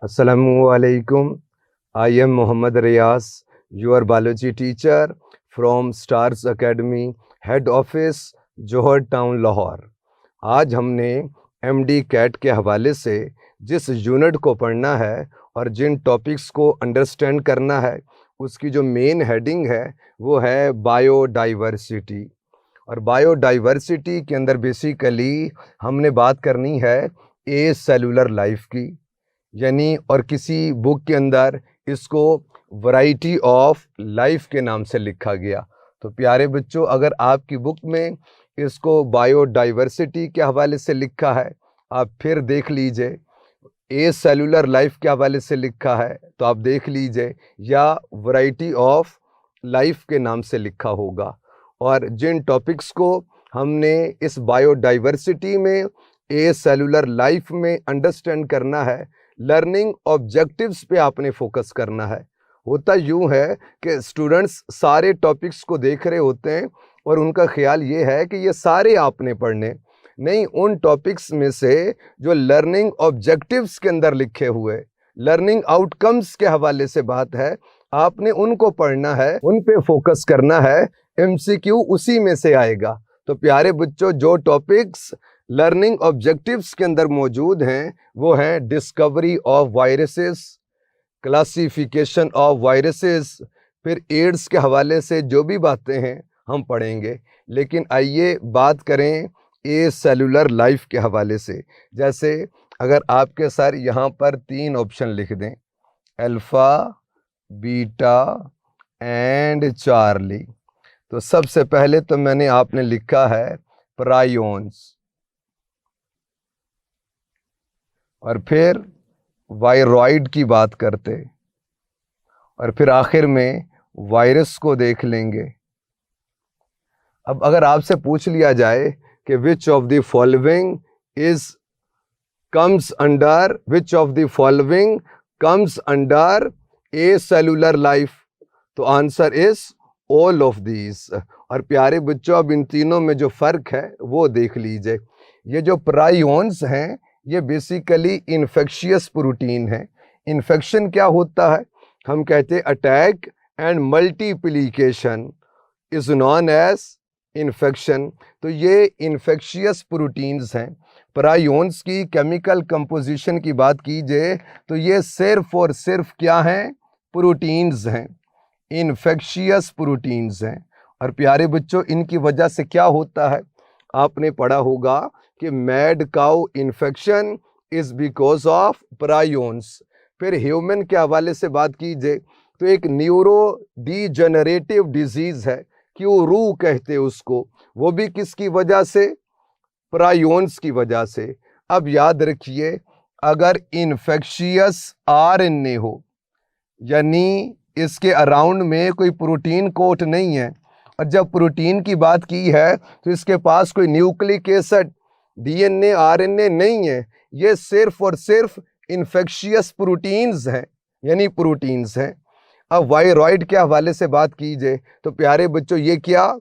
Assalamualaikum. I am Muhammad Riyas, your biology teacher from Stars Academy, Head Office, Johar town Lahore. आज हमने MD cat के हवाले से जिस यूनिट को पढ़ना है और जिन टॉपिक्स को अंडरस्टैंड करना है, उसकी जो मेन हेडिंग है वो है बायोडाइवर्सिटी। और बायोडाइवर्सिटी के अंदर बेसिकली हमने बात करनी है ए सेलुलर लाइफ की, यानी और किसी बुक के अंदर इसको वैरायटी ऑफ लाइफ के नाम से लिखा गया। तो प्यारे बच्चों, अगर आपकी बुक में इसको बायोडाइवर्सिटी के हवाले से लिखा है, आप फिर देख लीजिए। ए सेलुलर लाइफ के हवाले से लिखा है तो आप देख लीजिए, या वैरायटी ऑफ लाइफ के नाम से लिखा होगा। और जिन टॉपिक्स को हमने इस बायोडाइवर्सिटी में ए सेलुलर लाइफ में अंडरस्टैंड करना है, लर्निंग ऑब्जेक्टिव्स पे आपने फोकस करना है। होता यूँ है कि स्टूडेंट्स सारे टॉपिक्स को देख रहे होते हैं और उनका ख्याल ये है कि ये सारे आपने पढ़ने, नहीं, उन टॉपिक्स में से जो लर्निंग ऑब्जेक्टिव्स के अंदर लिखे हुए, लर्निंग आउटकम्स के हवाले से बात है, आपने उनको पढ़ना है, उन पे फोकस करना है। MCQ उसी में से आएगा। तो प्यारे बच्चों, जो टॉपिक्स लर्निंग ऑब्जेक्टिव्स के अंदर मौजूद हैं वो हैं discovery of viruses, classification of viruses, फिर एड्स के हवाले से जो भी बातें हैं हम पढ़ेंगे। लेकिन आइए बात करें ए सेलुलर लाइफ के हवाले से। जैसे अगर आपके सर यहाँ पर 3 ऑप्शन लिख दें, अल्फ़ा, बीटा एंड चार्ली, तो सबसे पहले तो मैंने आपने लिखा है प्रायोन्स, और फिर वायरॉइड की बात करते, और फिर आखिर में वायरस को देख लेंगे। अब अगर आपसे पूछ लिया जाए कि which of the following comes under acellular life, तो answer is all of these. और प्यारे बच्चों, अब इन तीनों में जो फ़र्क है वो देख लीजिए। ये जो प्रायोन्स हैं ये बेसिकली इन्फेक्शियस प्रोटीन है। इन्फेक्शन क्या होता है? हम कहते हैं attack and multiplication is known as infection. तो ये इन्फेक्शियस प्रोटीन्स हैं। प्रायोन्स की केमिकल कंपोजिशन की बात कीजिए तो ये सिर्फ और सिर्फ क्या हैं? प्रोटीन्स हैं, इन्फेक्शियस प्रोटीन्स हैं। और प्यारे बच्चों, इनकी वजह से क्या होता है? आपने पढ़ा होगा कि mad cow infection is because of prions. फिर ह्यूमन के हवाले से बात कीजिए तो एक न्यूरो डीजेनरेटिव डिजीज़ है, क्यूरू कहते हैं उसको, वो भी किसकी वजह से? प्रायोन्स की वजह से। अब याद रखिए, अगर इन्फेक्शियस RNA हो, यानी इसके अराउंड में कोई प्रोटीन कोट नहीं है, और जब प्रोटीन की बात की है तो इसके पास कोई न्यूक्लिक एसिड, DNA, RNA नहीं है, ये सिर्फ और सिर्फ इन्फेक्शियस प्रोटीन्स हैं, यानी प्रोटीन्स हैं। अब वायरॉइड के हवाले से बात कीजिए तो प्यारे बच्चों, ये क्या?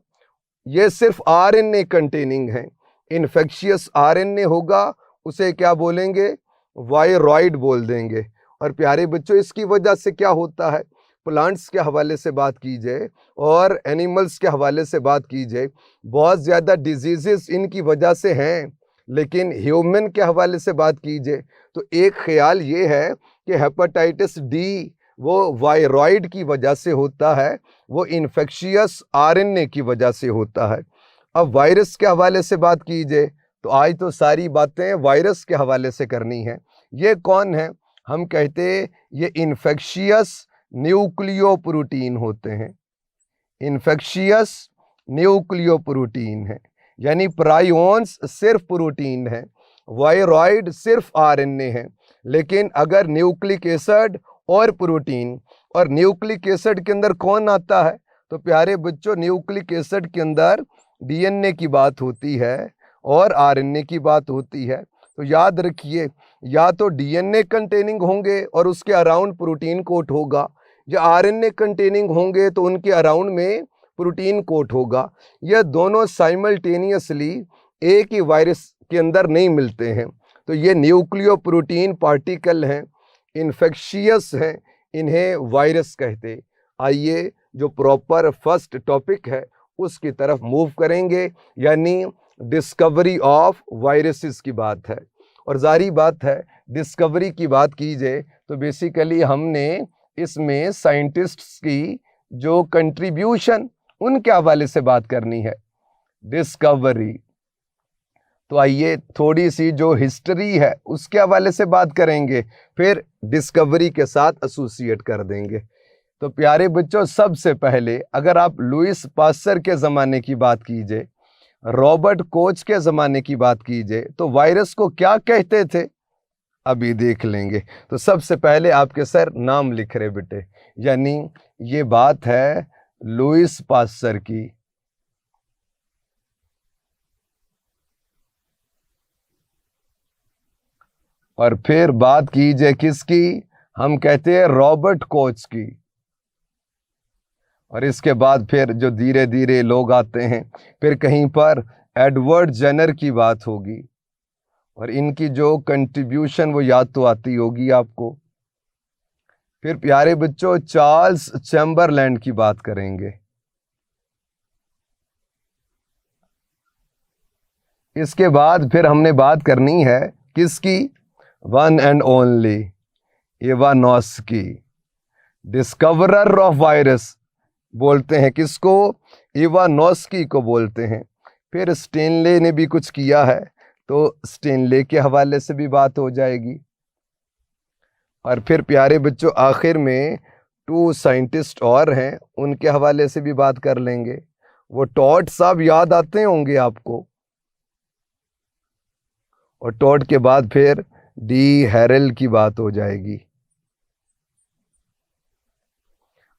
ये सिर्फ RNA कंटेनिंग है। इन्फेक्शियस RNA होगा, उसे क्या बोलेंगे? वायरॉइड बोल देंगे। और प्यारे बच्चों, इसकी वजह से क्या होता है? प्लांट्स के हवाले से बात कीजिए और एनिमल्स के हवाले से बात कीजिए, बहुत ज़्यादा डिजीज़ेस इनकी वजह से हैं। लेकिन ह्यूमन के हवाले से बात कीजिए तो एक ख्याल ये है कि हेपेटाइटिस D वो वायरॉइड की वजह से होता है, वो इन्फेक्शियस RNA की वजह से होता है। अब वायरस के हवाले से बात कीजिए तो आज तो सारी बातें वायरस के हवाले से करनी है। ये कौन है? हम कहते हैं ये इन्फेक्शियस न्यूक्लियो प्रोटीन होते हैं। इन्फेक्शियस न्यूक्लियो प्रोटीन है, यानी प्रायोन्स सिर्फ प्रोटीन है, वायरॉइड सिर्फ RNA है। लेकिन अगर न्यूक्लिक एसिड और प्रोटीन, और न्यूक्लिक एसिड के अंदर कौन आता है? तो प्यारे बच्चों, न्यूक्लिक एसिड के अंदर DNA की बात होती है और RNA की बात होती है। तो याद रखिए, या तो DNA कंटेनिंग होंगे और उसके अराउंड प्रोटीन कोट होगा, या RNA कंटेनिंग होंगे तो उनके अराउंड में प्रोटीन कोट होगा। यह दोनों साइमल्टेनियसली एक ही वायरस के अंदर नहीं मिलते हैं। तो ये न्यूक्लियो प्रोटीन पार्टिकल हैं, इन्फेक्शियस हैं, इन्हें वायरस कहते। आइए जो प्रॉपर फर्स्ट टॉपिक है उसकी तरफ मूव करेंगे, यानी डिस्कवरी ऑफ वायरसेस की बात है। और जारी बात है, डिस्कवरी की बात की जाए तो बेसिकली हमने इसमें साइंटिस्ट्स की जो कंट्रीब्यूशन उनके हवाले से बात करनी है, डिस्कवरी। तो आइए थोड़ी सी जो हिस्ट्री है उसके हवाले से बात करेंगे, फिर डिस्कवरी के साथ एसोसिएट कर देंगे। तो प्यारे बच्चों, सबसे पहले अगर आप लुइस पास्चर के ज़माने की बात कीजिए, रॉबर्ट कोच के ज़माने की बात कीजिए, तो वायरस को क्या कहते थे अभी देख लेंगे। तो सबसे पहले आपके सर नाम लिख रहे बेटे, यानी ये बात है लुइस पास्चर की। और फिर बात कीजिए किसकी, हम कहते हैं रॉबर्ट कोच की। और इसके बाद फिर जो धीरे धीरे लोग आते हैं, फिर कहीं पर एडवर्ड जेनर की बात होगी, और इनकी जो कंट्रीब्यूशन वो याद तो आती होगी आपको। फिर प्यारे बच्चों चार्ल्स चैम्बरलैंड की बात करेंगे। इसके बाद फिर हमने बात करनी है किसकी, one and only Ivanovsky, discoverer of virus बोलते हैं किसको, इवानोस्की को बोलते हैं। फिर स्टेनले ने भी कुछ किया है, तो स्टेनले के हवाले से भी बात हो जाएगी। और फिर प्यारे बच्चों आखिर में 2 साइंटिस्ट और हैं, उनके हवाले से भी बात कर लेंगे। वो टॉड साहब याद आते होंगे आपको। और टॉड के बाद फिर डी हैरल की बात हो जाएगी।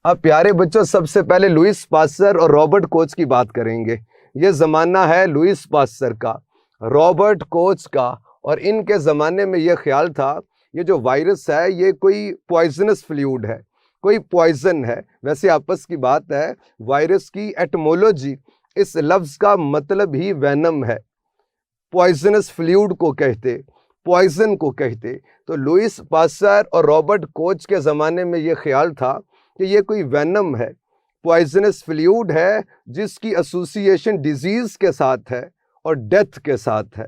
अब प्यारे बच्चों सबसे पहले लुइस पास्चर और रॉबर्ट कोच की बात करेंगे। ये ज़माना है लुइस पास्चर का, रॉबर्ट कोच का। और इनके ज़माने में ये ख्याल था ये जो वायरस है ये कोई पॉइजनस फ्लूइड है, कोई पॉइजन है। वैसे आपस की बात है, वायरस की एटमोलॉजी, इस लफ्ज़ का मतलब ही वेनम है। पॉइजनस फ्लूइड को कहते, पॉइजन को कहते। तो लुइस पास्चर और रॉबर्ट कोच के ज़माने में ये ख्याल था कि ये कोई वेनम है, पॉइजनस फ्लूइड है, जिसकी एसोसिएशन डिजीज़ के साथ है और डेथ के साथ है।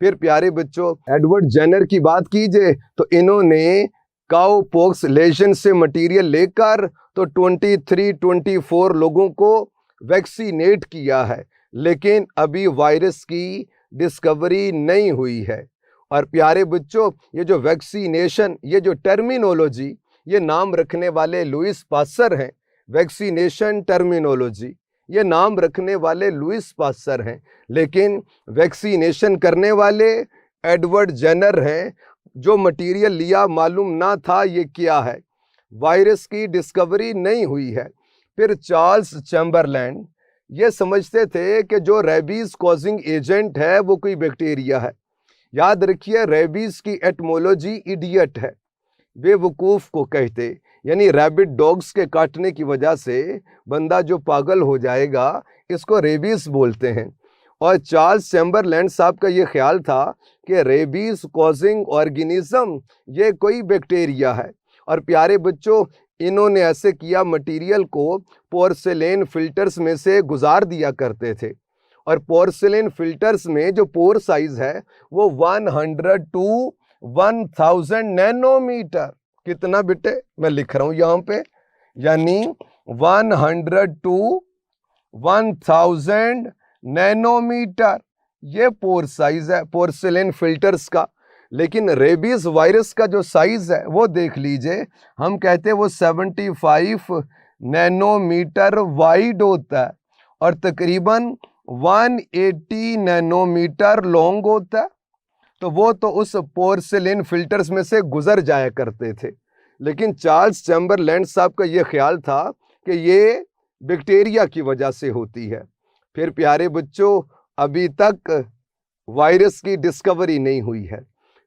फिर प्यारे बच्चों एडवर्ड जेनर की बात कीजिए तो इन्होंने काउ पॉक्स लेजन से मटीरियल लेकर तो 23-24 लोगों को वैक्सीनेट किया है, लेकिन अभी वायरस की डिस्कवरी नहीं हुई है। और प्यारे बच्चों ये जो वैक्सीनेशन, ये जो टर्मिनोलॉजी, ये नाम रखने वाले लुइस पास्चर हैं। वैक्सीनेशन टर्मिनोलॉजी ये नाम रखने वाले लुइस पास्चर हैं, लेकिन वैक्सीनेशन करने वाले एडवर्ड जेनर हैं। जो मटेरियल लिया मालूम ना था ये क्या है, वायरस की डिस्कवरी नहीं हुई है। फिर चार्ल्स चैम्बरलैंड ये समझते थे कि जो रेबीज़ कॉजिंग एजेंट है वो कोई बैक्टीरिया है। याद रखिए रेबीज़ की एटमोलॉजी इडियट है, बेवकूफ़ को कहते, यानी रैबिट डॉग्स के काटने की वजह से बंदा जो पागल हो जाएगा इसको रेबीज़ बोलते हैं। और चार्ल्स चैम्बरलैंड साहब का ये ख्याल था कि रेबीज़ कॉजिंग ऑर्गेनिज्म ये कोई बैक्टीरिया है। और प्यारे बच्चों इन्होंने ऐसे किया, मटेरियल को पोर्सिलेन फिल्टर्स में से गुजार दिया करते थे। और पोर्सिलेन फिल्टर्स में जो पोर साइज़ है वो 100 to 1000 नैनोमीटर, कितना बेटे मैं लिख रहा हूँ यहाँ पे, यानी 100 to 1000 नैनोमीटर ये पोर साइज है पोर्सिलेन फिल्टर्स का। लेकिन रेबीज वायरस का जो साइज है वो देख लीजिए, हम कहते हैं वो 75 नैनोमीटर वाइड होता है और तकरीबन 180 नैनोमीटर लॉन्ग होता है। तो वो तो उस पोर्सिलेन फिल्टर्स में से गुजर जाया करते थे। लेकिन चार्ल्स चैम्बरलैंड साहब का ये ख्याल था कि ये बैक्टीरिया की वजह से होती है। फिर प्यारे बच्चों अभी तक वायरस की डिस्कवरी नहीं हुई है।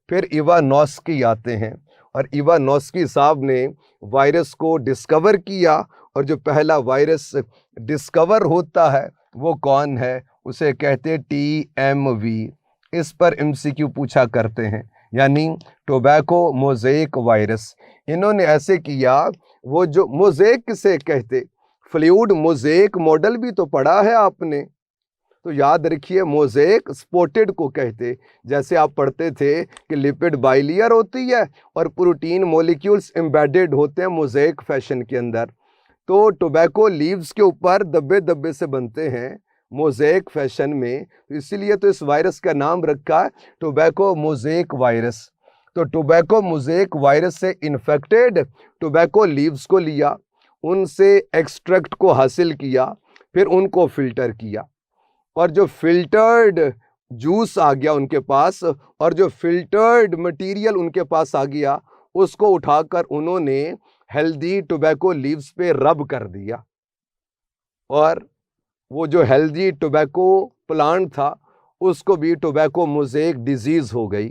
फिर इवानोस्की आते हैं और इवानोस्की साहब ने वायरस को डिस्कवर किया। और जो पहला वायरस डिस्कवर होता है वो कौन है, उसे कहते हैं TMV। इस पर MCQ पूछा करते हैं, यानी टोबैको मोज़ेक वायरस। इन्होंने ऐसे किया, वो जो मोज़ेक किसे कहते, फ्लूइड मोज़ेक मॉडल भी तो पढ़ा है आपने, तो याद रखिए मोज़ेक स्पॉटेड को कहते। जैसे आप पढ़ते थे कि लिपिड बाइलेयर होती है और प्रोटीन मॉलिक्यूल्स एम्बेडेड होते हैं मोज़ेक फैशन के अंदर, तो टोबैको लीव्स के ऊपर दब्बे दब्बे से बनते हैं मोज़ेक फैशन में, इसीलिए तो इस वायरस का नाम रखा है टोबैको मोज़ेक वायरस। तो टोबैको मोज़ेक वायरस से इन्फेक्टेड टोबैको लीव्स को लिया, उनसे एक्सट्रैक्ट को हासिल किया, फिर उनको फिल्टर किया, और जो फिल्टर्ड जूस आ गया उनके पास, और जो फिल्टर्ड मटेरियल उनके पास आ गया, उसको उठाकर उन्होंने हेल्दी टोबैको लीव्स पे रब कर दिया, और वो जो हेल्दी टोबैको प्लांट था उसको भी टोबैको मोज़ेक डिजीज़ हो गई।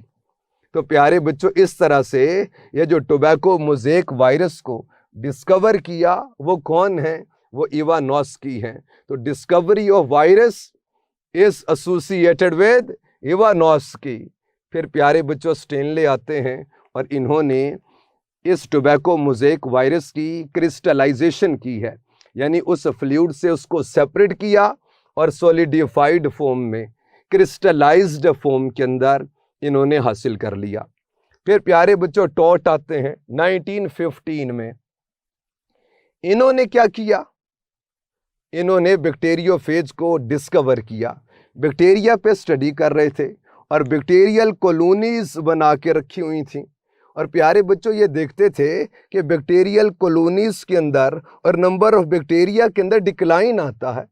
तो प्यारे बच्चों, इस तरह से ये जो टोबैको मोज़ेक वायरस को डिस्कवर किया वो कौन है, वो इवानोस्की हैं। तो discovery of virus is associated with Ivanovsky. फिर प्यारे बच्चों स्टेनले आते हैं और इन्होंने इस टोबैको मोज़ेक वायरस की क्रिस्टलाइजेशन की है, यानी उस फ्लूइड से उसको सेपरेट किया और सॉलिडिफाइड फॉर्म में, क्रिस्टलाइज्ड फॉर्म के अंदर इन्होंने हासिल कर लिया। फिर प्यारे बच्चों टॉट आते हैं 1915 में। इन्होंने क्या किया, इन्होंने बैक्टीरियोफेज को डिस्कवर किया। बैक्टीरिया पे स्टडी कर रहे थे और बैक्टीरियल कॉलोनीज बना के रखी हुई थी, और प्यारे बच्चों ये देखते थे कि बैक्टीरियल कॉलोनीज के अंदर और नंबर ऑफ बैक्टीरिया के अंदर डिक्लाइन आता है।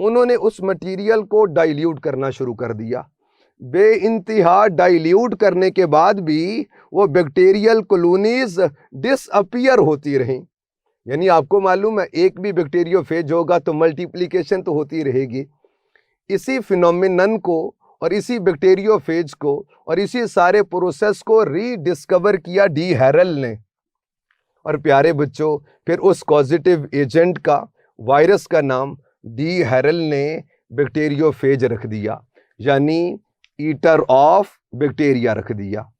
उन्होंने उस मटेरियल को डाइल्यूट करना शुरू कर दिया। बेइंतहा डाइल्यूट करने के बाद भी वो बैक्टीरियल कॉलोनीज डिसअपीयर होती रहीं। यानी आपको मालूम है एक भी बैक्टीरियोफेज होगा तो मल्टीप्लिकेशन तो होती रहेगी। इसी फिनोमिनन को और इसी बैक्टीरियोफेज को और इसी सारे प्रोसेस को रीडिस्कवर किया डी हैरल ने। और प्यारे बच्चों फिर उस कॉजिटिव एजेंट का, वायरस का नाम डी हैरल ने बैक्टीरियोफेज रख दिया, यानी ईटर ऑफ बैक्टीरिया रख दिया।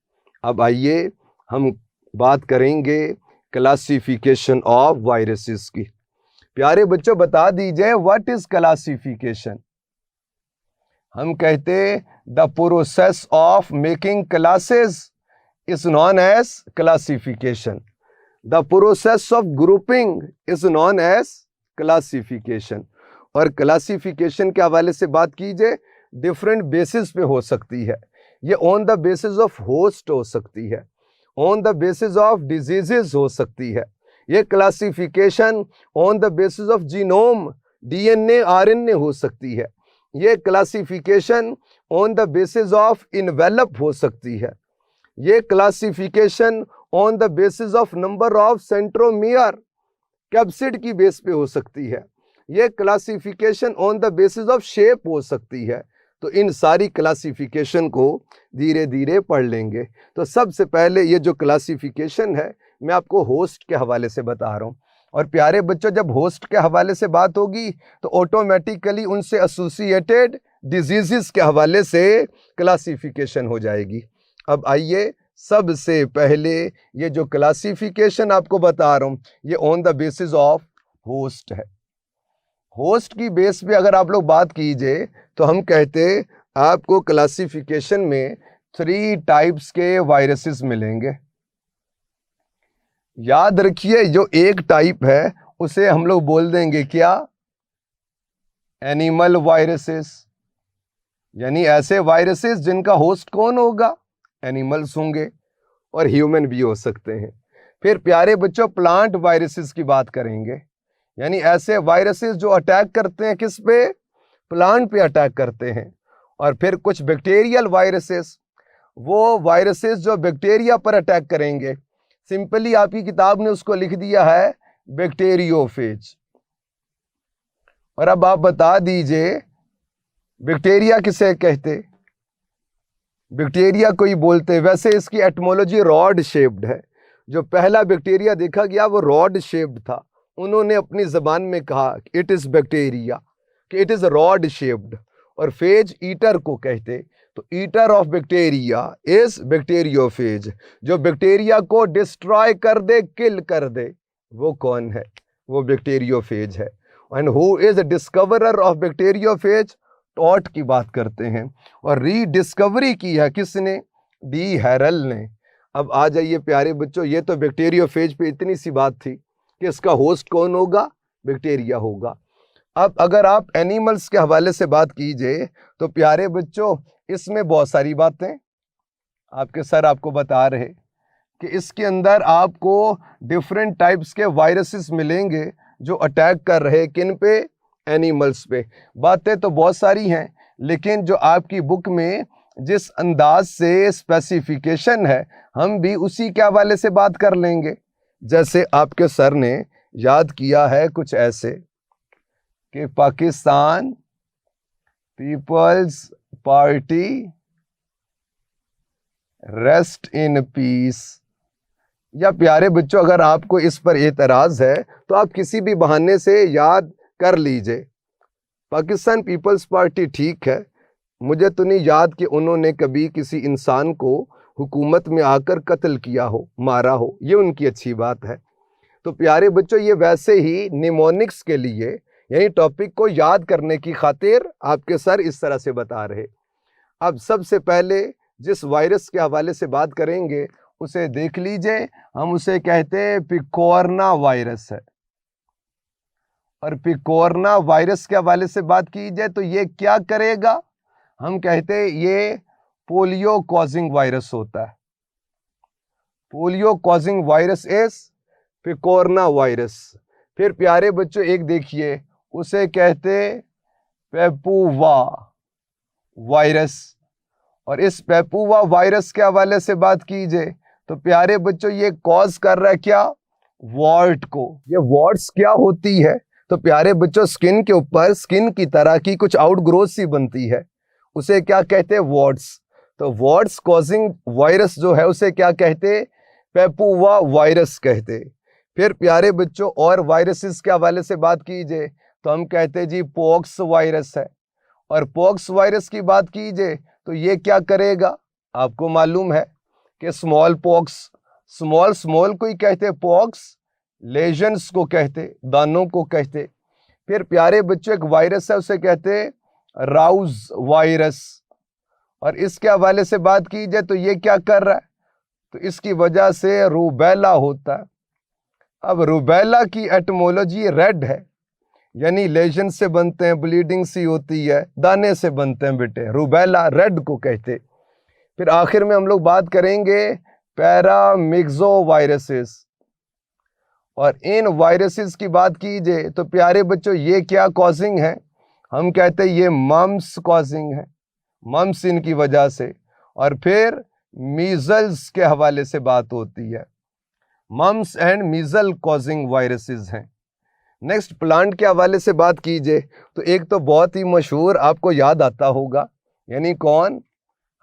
अब आइए हम बात करेंगे क्लासिफिकेशन ऑफ वायरसेस की। प्यारे बच्चों बता दीजिए व्हाट इज क्लासिफिकेशन। हम कहते the process of making classes is known as classification. The process of grouping is known as classification. और क्लासिफिकेशन के हवाले से बात कीजिए, डिफरेंट बेसिस पे हो सकती है। ये on the basis of host हो सकती है, on the basis of diseases हो सकती है। ये classification on the basis of genome, DNA RNA हो सकती है। ये classification on the basis of envelope हो सकती है। ये classification on the basis of number of centromere, capsid की बेस पे हो सकती है। ये classification on the basis of shape हो सकती है। तो इन सारी क्लासिफिकेशन को धीरे धीरे पढ़ लेंगे। तो सबसे पहले ये जो क्लासिफिकेशन है मैं आपको होस्ट के हवाले से बता रहा हूँ। और प्यारे बच्चों जब होस्ट के हवाले से बात होगी तो ऑटोमेटिकली उनसे एसोसिएटेड डिजीज़ के हवाले से क्लासिफिकेशन हो जाएगी। अब आइए सबसे पहले ये जो क्लासिफिकेशन आपको बता रहा हूँ ये on the basis of host है। होस्ट की बेस पे अगर आप लोग बात कीजिए तो हम कहते आपको क्लासिफिकेशन में 3 टाइप्स के वायरसेस मिलेंगे। याद रखिए जो एक टाइप है उसे हम लोग बोल देंगे क्या, एनिमल वायरसेस, यानी ऐसे वायरसेस जिनका होस्ट कौन होगा, एनिमल्स होंगे और ह्यूमन भी हो सकते हैं। फिर प्यारे बच्चों प्लांट वायरसेस की बात करेंगे, यानी ऐसे वायरसेस जो अटैक करते हैं किस पे, प्लांट पे अटैक करते हैं। और फिर कुछ बैक्टीरियल वायरसेस, वो वायरसेस जो बैक्टीरिया पर अटैक करेंगे। सिंपली आपकी किताब ने उसको लिख दिया है बैक्टीरियोफेज। और अब आप बता दीजिए बैक्टीरिया किसे कहते, बैक्टीरिया को ही बोलते। वैसे इसकी एटमोलॉजी रॉड शेप्ड है। जो पहला बैक्टीरिया देखा गया वो रॉड शेप्ड था। उन्होंने अपनी ज़बान में कहा इट इज़ बैक्टीरिया, कि इट इज़ रॉड शेप्ड। और फेज ईटर को कहते। तो eater of bacteria is bacteriophage. जो बैक्टीरिया को डिस्ट्रॉय कर दे, किल कर दे, वो कौन है? वो बैक्टीरियोफेज है। And who is discoverer of bacteriophage? Taught की बात करते हैं। और रीडिस्कवरी की है किसने? डी हैरल ने। अब आ जाइए प्यारे बच्चों, ये तो बैक्टीरियोफेज पे इतनी सी बात थी कि इसका होस्ट कौन होगा? बैक्टीरिया होगा। अब अगर आप एनिमल्स के हवाले से बात कीजिए तो प्यारे बच्चों इसमें बहुत सारी बातें आपके सर आपको बता रहे कि इसके अंदर आपको डिफरेंट टाइप्स के वायरसेस मिलेंगे जो अटैक कर रहे किन पे? एनिमल्स पे। बातें तो बहुत सारी हैं, लेकिन जो आपकी बुक में जिस अंदाज से स्पेसिफिकेशन है, हम भी उसी के हवाले से बात कर लेंगे। जैसे आपके सर ने याद किया है कुछ ऐसे कि Pakistan Peoples Party rest in peace. या प्यारे बच्चों अगर आपको इस पर एतराज है तो आप किसी भी बहाने से याद कर लीजिए। पाकिस्तान पीपल्स पार्टी ठीक है, मुझे तो नहीं याद कि उन्होंने कभी किसी इंसान को हुकूमत में आकर कत्ल किया हो, मारा हो, ये उनकी अच्छी बात है। तो प्यारे बच्चों ये वैसे ही निमोनिक्स के लिए यानी टॉपिक को याद करने की खातिर आपके सर इस तरह से बता रहे। अब सबसे पहले जिस वायरस के हवाले से बात करेंगे उसे देख लीजिए, हम उसे कहते हैं पिकोरना वायरस है। और पिकोरना वायरस के हवाले से बात की जाए तो ये क्या करेगा? हम कहते हैं ये पोलियो कॉजिंग वायरस होता है। Polio causing virus is picornavirus. फिर प्यारे बच्चों एक देखिए, उसे कहते पेपुवा वायरस। और इस पेपुवा वायरस के हवाले से बात कीजिए तो प्यारे बच्चों ये कॉज कर रहा है क्या? वॉर्ट को। ये वॉर्ट्स क्या होती है? तो प्यारे बच्चों स्किन के ऊपर स्किन की तरह की कुछ आउटग्रोथ सी बनती है, उसे क्या कहते हैं? वॉर्ट्स। तो वॉर्ट्स कॉजिंग वायरस जो है उसे क्या कहते? पेपुवा वायरस कहते। फिर प्यारे बच्चों और वायरसेस के हवाले से बात कीजिए तो हम कहते जी पॉक्स वायरस है। और पॉक्स वायरस की बात कीजिए तो ये क्या करेगा? आपको मालूम है कि स्मॉल पॉक्स, स्मॉल को ही कहते पॉक्स, लेजन्स को कहते, दानों को कहते। फिर प्यारे बच्चों एक वायरस है उसे कहते राउज वायरस। और इसके हवाले से बात की जाए तो ये क्या कर रहा है? तो इसकी वजह से रूबेला होता है। अब रूबेला की एटमोलॉजी रेड है, यानी लेजन से बनते हैं, ब्लीडिंग सी होती है, दाने से बनते हैं बेटे, रूबेला रेड को कहते। फिर आखिर में हम लोग बात करेंगे पैरामिक्सो वायरसेस। और इन वायरसेस की बात कीजिए तो प्यारे बच्चों ये क्या कॉजिंग है? हम कहते हैं ये मम्स कॉजिंग है, मम्स इनकी वजह से। और फिर मीजल्स के हवाले से बात होती है, मम्स एंड मीजल कॉजिंग वायरसेस हैं। नेक्स्ट प्लांट के हवाले से बात कीजिए तो एक तो बहुत ही मशहूर आपको याद आता होगा, यानी कौन?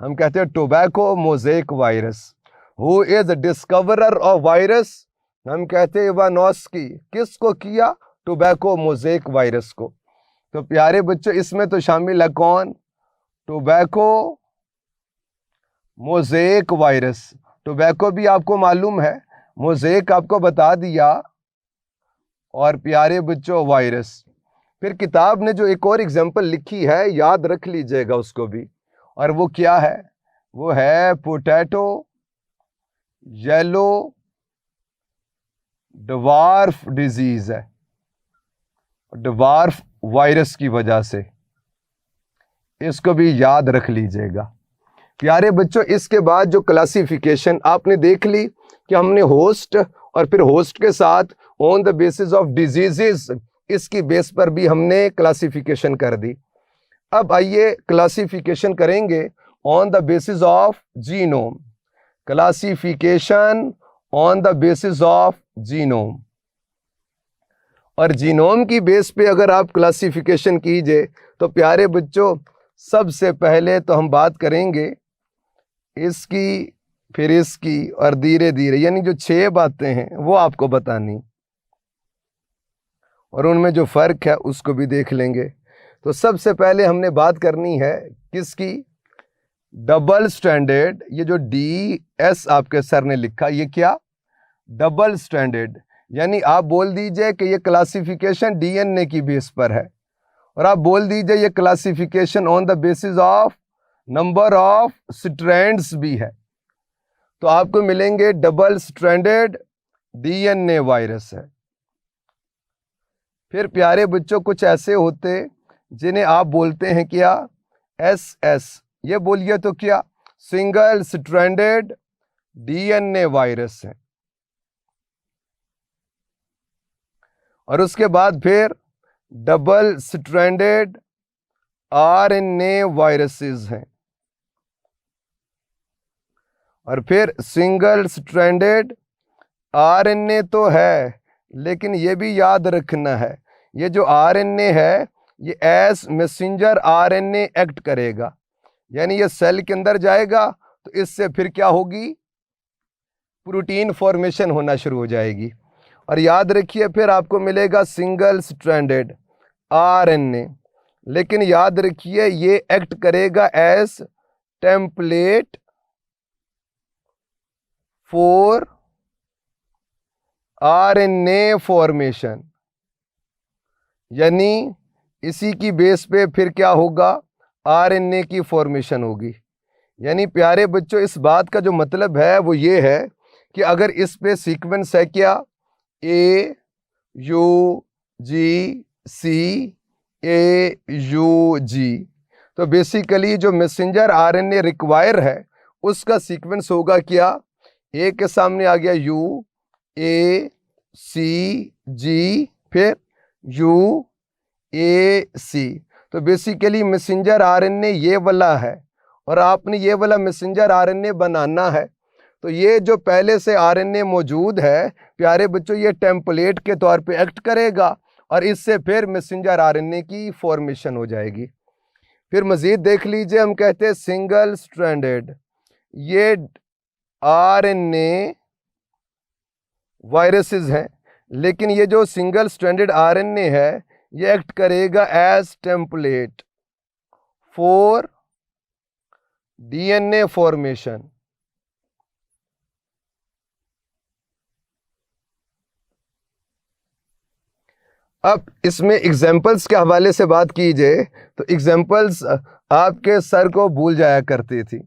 हम कहते हैं tobacco mosaic virus. Who is discoverer of virus? हम कहते हैं इवानोस्की। किसको किया? टोबैको मोज़ेक वायरस को। तो प्यारे बच्चों इसमें तो शामिल है कौन? Tobacco mosaic virus. टोबैको भी आपको मालूम है, मोज़ेक आपको बता दिया, और प्यारे बच्चों वायरस। फिर किताब ने जो एक और एग्जाम्पल लिखी है याद रख लीजिएगा उसको भी, और वो क्या है? वो है पोटैटो येलो ड्वार्फ डिजीज है, ड्वार्फ वायरस की वजह से। इसको भी याद रख लीजिएगा प्यारे बच्चों। इसके बाद जो क्लासिफिकेशन आपने देख ली कि हमने होस्ट और फिर होस्ट के साथ on the basis of diseases, इसकी बेस पर भी हमने क्लासिफिकेशन कर दी। अब आइए क्लासिफिकेशन करेंगे on the basis of genome. Classification on the basis of genome. और जीनोम की बेस पे अगर आप क्लासिफिकेशन कीजिए तो प्यारे बच्चों सबसे पहले तो हम बात करेंगे इसकी, फिर इसकी, और धीरे धीरे, यानी जो 6 बातें हैं वो आपको बतानी, और उनमें जो फर्क है उसको भी देख लेंगे। तो सबसे पहले हमने बात करनी है किसकी, डबल स्ट्रैंडेड। ये जो DS आपके सर ने लिखा, ये क्या, डबल स्ट्रैंडेड। यानी आप बोल दीजिए कि ये क्लासिफिकेशन DNA की बेस पर है, और आप बोल दीजिए ये classification on the basis of number of strands भी है। तो आपको मिलेंगे डबल स्ट्रैंडेड DNA वायरस है। फिर प्यारे बच्चों कुछ ऐसे होते जिन्हें आप बोलते हैं क्या, SS। ये बोलिए तो क्या, सिंगल स्ट्रैंडेड DNA वायरस है। और उसके बाद फिर डबल स्ट्रैंडेड RNA वायरसेस हैं, और फिर सिंगल स्ट्रैंडेड RNA तो है, लेकिन ये भी याद रखना है, ये जो RNA है ये एज मैसेंजर RNA एक्ट करेगा। यानी ये सेल के अंदर जाएगा तो इससे फिर क्या होगी, प्रोटीन फॉर्मेशन होना शुरू हो जाएगी। और याद रखिए फिर आपको मिलेगा सिंगल स्ट्रैंडेड RNA, लेकिन याद रखिए ये एक्ट करेगा as template for RNA formation. यानी इसी की बेस पे फिर क्या होगा, RNA की फॉर्मेशन होगी। यानी प्यारे बच्चों इस बात का जो मतलब है वो ये है कि अगर इस पे सीक्वेंस है क्या, AUGC AUG, तो बेसिकली जो मैसेंजर RNA रिक्वायर है उसका सीक्वेंस होगा क्या, A के सामने आ गया U, A C G, फिर U A C। तो बेसिकली मैसेंजर RNA ये वाला है, और आपने ये वाला मैसेंजर RNA बनाना है। तो ये जो पहले से RNA मौजूद है प्यारे बच्चों, ये टेम्पलेट के तौर पे एक्ट करेगा, और इससे फिर मैसेंजर RNA की फॉर्मेशन हो जाएगी। फिर मज़ीद देख लीजिए, हम कहते हैं सिंगल स्ट्रैंडेड, ये RNA वायरसेस हैं, लेकिन ये जो सिंगल स्ट्रैंडेड RNA है ये एक्ट करेगा as template for DNA formation. अब इसमें एग्जाम्पल्स के हवाले से बात की जाए तो एग्जाम्पल्स आपके सर को भूल जाया करती थी,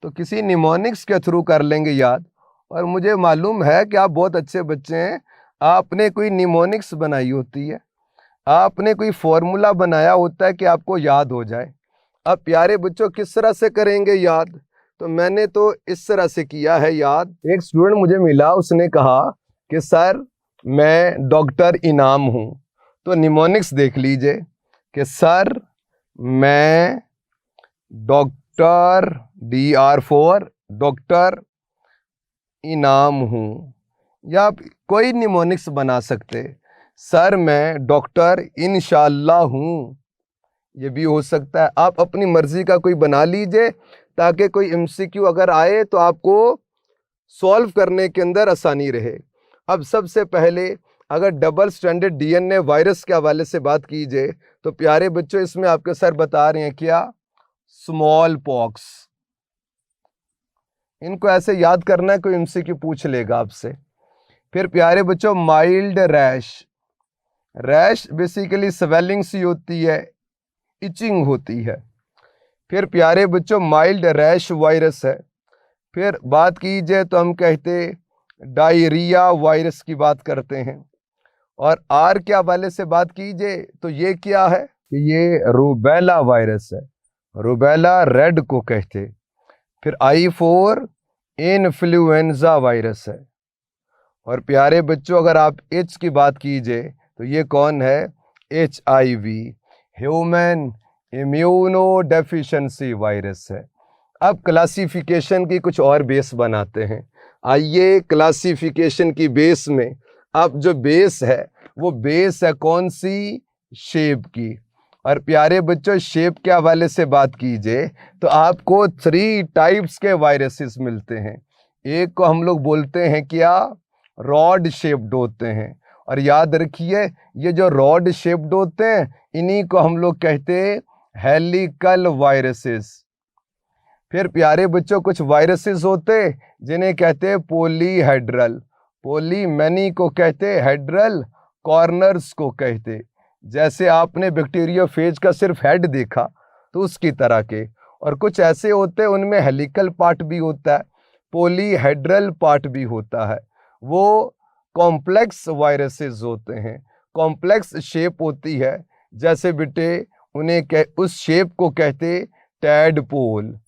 तो किसी निमोनिक्स के थ्रू कर लेंगे याद। और मुझे मालूम है कि आप बहुत अच्छे बच्चे हैं, आपने कोई निमोनिक्स बनाई होती है, आपने कोई फॉर्मूला बनाया होता है कि आपको याद हो जाए। अब प्यारे बच्चों किस तरह से करेंगे याद, तो मैंने तो इस तरह से किया है याद। एक स्टूडेंट मुझे मिला, उसने कहा कि सर मैं डॉक्टर इनाम हूँ। तो निमोनिक्स देख लीजिए कि सर मैं डॉक्टर DR डॉक्टर इनाम हूँ, या आप कोई निमोनिक्स बना सकते, सर मैं डॉक्टर इंशाअल्लाह हूँ, ये भी हो सकता है। आप अपनी मर्जी का कोई बना लीजिए ताकि कोई MCQ अगर आए तो आपको सॉल्व करने के अंदर आसानी रहे। अब सबसे पहले अगर डबल स्ट्रैंडेड DNA वायरस के हवाले से बात की जाए तो प्यारे बच्चों इसमें आपके सर बता रहे हैं क्या, स्मॉल पॉक्स। इनको ऐसे याद करना है, कोई MCQ पूछ लेगा आपसे। फिर प्यारे बच्चों mild rash, rash basically swelling सी होती है, इचिंग होती है। फिर प्यारे बच्चों माइल्ड रैश वायरस है। फिर बात की जाए तो हम कहते डायरिया वायरस की बात करते हैं। और R के हवाले से बात कीजिए तो ये क्या है, ये रूबेला वायरस है, रूबेला रेड को कहते। फिर I इन्फ्लुएंजा वायरस है। और प्यारे बच्चों अगर आप H की बात कीजिए तो ये कौन है, HIV human immuno deficiency virus है। अब क्लासिफिकेशन की कुछ और बेस बनाते हैं। आइए क्लासिफिकेशन की बेस में, अब जो बेस है वो बेस है कौन सी, शेप की। और प्यारे बच्चों शेप के हवाले से बात कीजिए तो आपको 3 टाइप्स के वायरसेस मिलते हैं। एक को हम लोग बोलते हैं क्या, रॉड शेप्ड होते हैं, और याद रखिए ये जो रॉड शेप्ड होते हैं इन्हीं को हम लोग कहते हैं हेलिकल वायरसेस। फिर प्यारे बच्चों कुछ वायरसेस होते जिन्हें कहते हैं पॉलीहेड्रल। पॉलीमेनी को कहते हेड्रल, कॉर्नर्स को कहते। जैसे आपने बैक्टीरियोफेज का सिर्फ हेड देखा तो उसकी तरह के। और कुछ ऐसे होते हैं उनमें हेलिकल पार्ट भी होता है, पॉलीहेड्रल पार्ट भी होता है। वो कॉम्प्लेक्स वायरसेस होते हैं, कॉम्प्लेक्स शेप होती है। जैसे बेटे उन्हें उस शेप को कहते टैडपोल।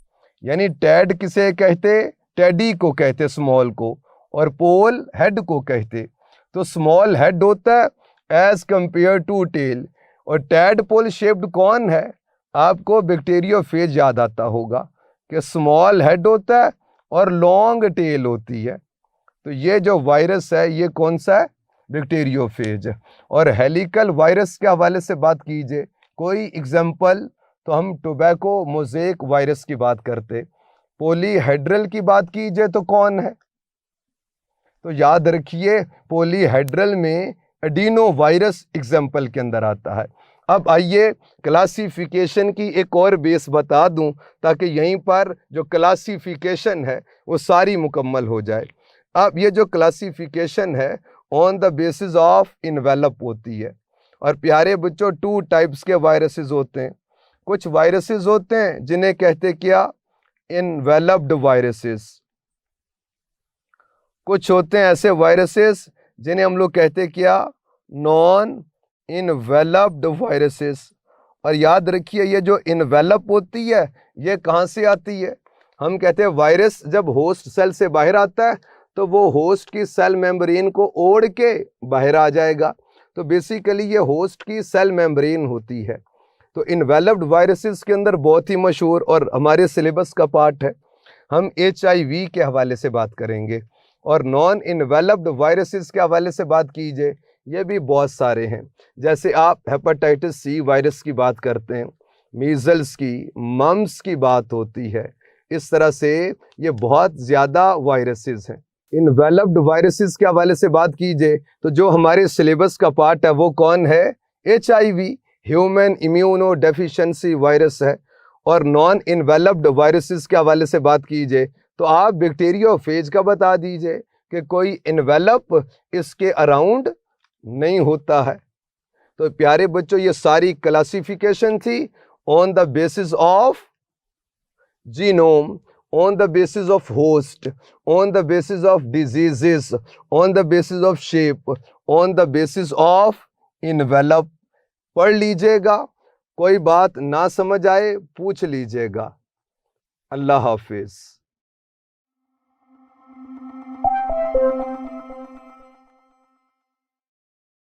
यानी टैड किसे कहते, टेडी को कहते स्मॉल को, और पोल हेड को कहते। तो स्मॉल हेड होता है एज कंपेयर टू टेल। और टैडपोल शेप्ड कौन है, आपको बैक्टीरियोफेज याद आता होगा कि स्मॉल हेड होता है और लॉन्ग टेल होती है। तो ये जो वायरस है ये कौन सा है, बैक्टीरियोफेज। और हेलिकल वायरस के हवाले से बात कीजिए, कोई एग्जाम्पल, तो हम टोबैको मोज़ेक वायरस की बात करते। पॉलीहेड्रल की बात कीजिए तो कौन है, तो याद रखिए पॉलीहेड्रल में एडिनो वायरस एग्जाम्पल के अंदर आता है। अब आइए क्लासिफिकेशन की एक और बेस बता दूं ताकि यहीं पर जो क्लासिफिकेशन है वो सारी मुकम्मल हो जाए। अब ये जो क्लासिफिकेशन है on the basis of envelope होती है। और प्यारे बच्चों 2 टाइप्स के वायरसेस होते हैं। कुछ वायरसेस होते हैं जिन्हें कहते क्या, इन्वेलप्ड वायरसेस। कुछ होते हैं ऐसे वायरसेस जिन्हें हम लोग कहते क्या, नॉन इन्वेलप्ड वायरसेस। और याद रखिए ये जो इन्वेलप होती है ये कहाँ से आती है, हम कहते हैं वायरस जब होस्ट सेल से बाहर आता है तो वो होस्ट की सेल मेम्ब्रेन को ओढ़ के बाहर आ जाएगा। तो बेसिकली ये होस्ट की सेल मेम्ब्रेन होती है। तो इन्वेलप्ड वायरसेस के अंदर बहुत ही मशहूर और हमारे सिलेबस का पार्ट है, हम HIV के हवाले से बात करेंगे। और नॉन इन्वेलप्ड वायरसेस के हवाले से बात कीजिए, ये भी बहुत सारे हैं। जैसे आप हेपेटाइटिस C वायरस की बात करते हैं, मीजल्स की, मम्स की बात होती है। इस तरह से ये बहुत ज़्यादा वायरसेस हैं। इन्वेलप्ड वायरसेस के हवाले से बात कीजिए तो जो हमारे सिलेबस का पार्ट है वो कौन है, HIV, human immuno deficiency virus है। और नॉन इन्वेलप्ड वायरसेस के हवाले से बात कीजिए तो आप बैक्टीरियोफेज का बता दीजिए कि कोई इन्वेलप इसके अराउंड नहीं होता है। तो प्यारे बच्चों ये सारी क्लासिफिकेशन थी on the basis of genome, on the basis of host, on the basis of diseases, on the basis of shape, on the basis of envelope। पढ़ लीजिएगा, कोई बात ना समझ आए पूछ लीजिएगा। अल्लाह हाफिज।